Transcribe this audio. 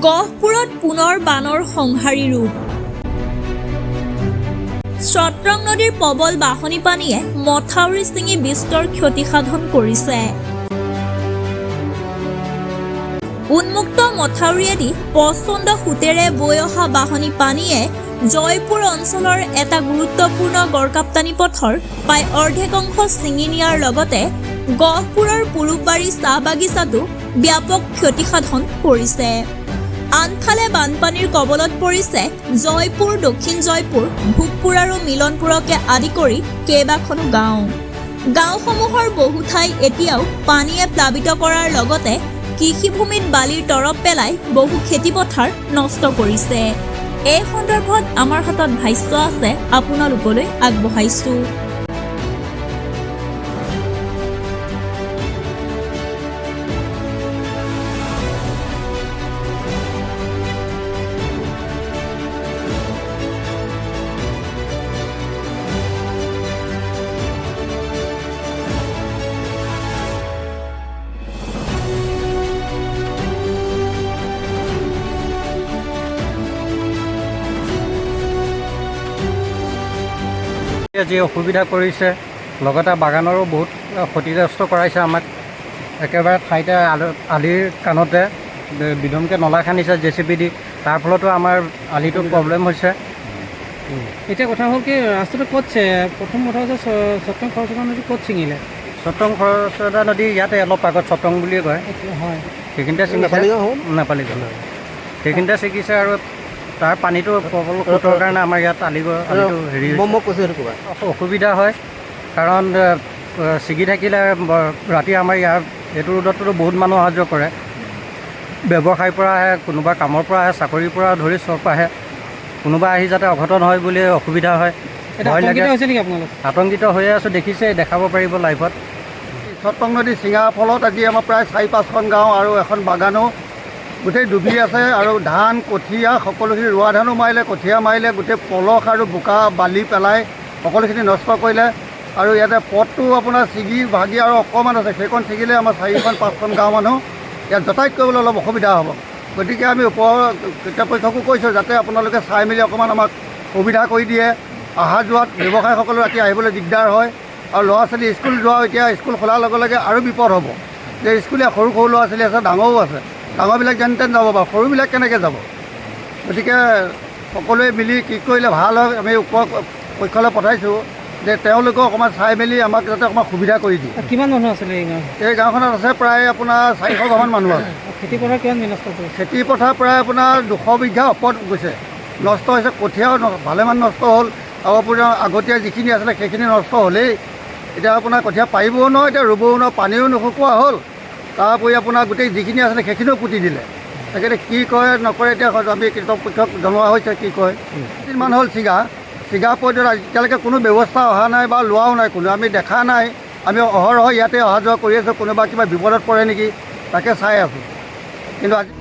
গহপুৰত পুনৰ বানৰ সংহাৰী ৰূপ। চট্ৰং নদীৰ প্ৰবল বাঢ়নী পানীয়ে মথাউৰি ছিঙি বিস্তৰ ক্ষতিসাধন কৰিছে। উন্মুক্ত মথাউৰিয়েদি প্ৰচণ্ড সোঁতেৰে বৈ অহা বাঢ়নী পানীয়ে জয়পুৰ অঞ্চলৰ এটা গুৰুত্বপূৰ্ণ গড়কাপ্তানি পথৰ প্ৰায় অৰ্ধেক অংশ ছিঙি নিয়াৰ লগতে গহপুৰৰ পুৰুববাৰী চাহ বাগিচাতো ব্যাপক ক্ষতিসাধন কৰিছে। আনফালে বানপানীৰ কবলত পৰিছে জয়পুৰ, দক্ষিণ জয়পুৰ, ভোগপুৰ আৰু মিলনপুৰকে আদি কৰি কেইবাখনো গাঁও। গাঁওসমূহৰ বহু ঠাই এতিয়াও পানীয়ে প্লাবিত কৰাৰ লগতে কৃষিভূমিত বালিৰ তৰপ পেলাই বহু খেতিপথাৰ নষ্ট কৰিছে। এই সন্দৰ্ভত আমাৰ হাতত ভাষ্য আছে, আপোনালোকলৈ আগবঢ়াইছোঁ। যি অসুবিধা কৰিছে, লগতে বাগানৰো বহুত ক্ষতিগ্ৰস্ত কৰাইছে আমাক। একেবাৰে ঠাইতে আলিৰ কাণতে বিধমকৈ নলা খান্দিছে JCB দি, তাৰ ফলতো আমাৰ আলিটো প্ৰব্লেম হৈছে। এতিয়া কথা হ'ল কি, ৰাস্তাটো ক'ত প্ৰথম কথা হৈছে চট্ৰং খৰচদা নদী ক'ত ছিঙিলে? চট্ৰং খৰচদা নদী ইয়াতে অলপ আগত চট্ৰং বুলিয়ে কয়, হয়, সেইখিনিতে ছিঙিছে। নেপালী গাঁও সেইখিনিতে ছিঙিছে আৰু তাৰ পানীটো প্ৰবল সোঁতৰ কাৰণে আমাৰ ইয়াত আলিটো হেৰি অসুবিধা হয়। কাৰণ ছিগি থাকিলে ৰাতি আমাৰ ইয়াৰ এইটো ৰোডততো বহুত মানুহ অহা যোৱা কৰে। ব্যৱসায়ৰ পৰা আহে, কোনোবা কামৰ পৰা আহে, চাকৰিৰ পৰা ধৰি চব আহে। কোনোবা আহি যাতে অঘটন হয় বুলি অসুবিধা হয়, ভয় লাগে। আতংকিত হৈয়ে আছোঁ, দেখিছে, দেখাব পাৰিব লাইভত। চট্ৰং নদী ছিঙাৰ ফলত আজি আমাৰ প্ৰায় 4-5খন গাঁও আৰু এখন বাগানো গোটেই ডুবি আছে। আৰু ধান, কঠীয়া সকলোখিনি ৰোৱা ধানো মাৰিলে, কঠীয়া মাৰিলে, গোটেই পলস আৰু বোকা বালি পেলাই সকলোখিনি নষ্ট কৰিলে। আৰু ইয়াতে পথটো আপোনাৰ ছিগি ভাগি আৰু অকণমান আছে, সেইখন ছিগিলে আমাৰ 4-5খন গাঁও মানুহ ইয়াত যাতায়াত কৰিবলৈ অলপ অসুবিধা হ'ব। গতিকে আমি ওপৰৰ কৰ্তৃপক্ষকো কৈছোঁ যাতে আপোনালোকে চাই মেলি অকণমান আমাক সুবিধা কৰি দিয়ে। অহা যোৱাত ব্যৱসায়ীসকলৰ ৰাতি আহিবলৈ দিগদাৰ হয়। আৰু ল'ৰা ছোৱালী স্কুল যোৱা, এতিয়া স্কুল খোলাৰ লগে লগে আৰু বিপদ হ'ব যে স্কুলীয়া সৰু সৰু ল'ৰা ছোৱালী আছে, ডাঙৰো আছে। ডাঙৰবিলাক যেন তেন যাব বাৰু, সৰুবিলাক কেনেকৈ যাব? গতিকে সকলোৱে মিলি কি কৰিলে ভাল হয়, আমি ওপৰ পক্ষলৈ পঠাইছোঁ যে তেওঁলোকেও অকণমান চাই মেলি আমাক যাতে অকণমান সুবিধা কৰি দিয়ে। কিমান মানুহ আছিলে এই গাঁৱত? এই গাঁওখনত আছে প্ৰায় আপোনাৰ 400 ঘৰমান মানুহ আছে। খেতিপথাৰ কিমান বিনষ্ট কৰিছে? খেতিপথাৰ প্ৰায় আপোনাৰ 200 বিঘা ওপৰত গৈছে, নষ্ট হৈছে। কঠীয়াও ভালেমান নষ্ট হ'ল, আৰু আপোনাৰ আগতীয়া যিখিনি আছিলে সেইখিনি নষ্ট হ'লেই। এতিয়া আপোনাৰ কঠীয়া পাৰিবও নোৱাৰোঁ, এতিয়া ৰুবও নোৱাৰোঁ, পানীও নুশুকোৱা হ'ল। তাৰোপৰি আপোনাৰ গোটেই যিখিনি আছিলে সেইখিনিও পুতি দিলে। তাকে কি কৰে নকৰে এতিয়া আমি কৰ্তৃপক্ষক জনোৱা হৈছে কি কয়। দিনমান হ'ল ছিগা পৰ্যায়ত এতিয়ালৈকে কোনো ব্যৱস্থা অহা নাই বা লোৱাও নাই কোনো, আমি দেখা নাই। আমি অহৰহ ইয়াতে অহা যোৱা কৰি আছোঁ, কোনোবা কিবা বিপদত পৰে নেকি তাকে চাই আছোঁ। কিন্তু আজি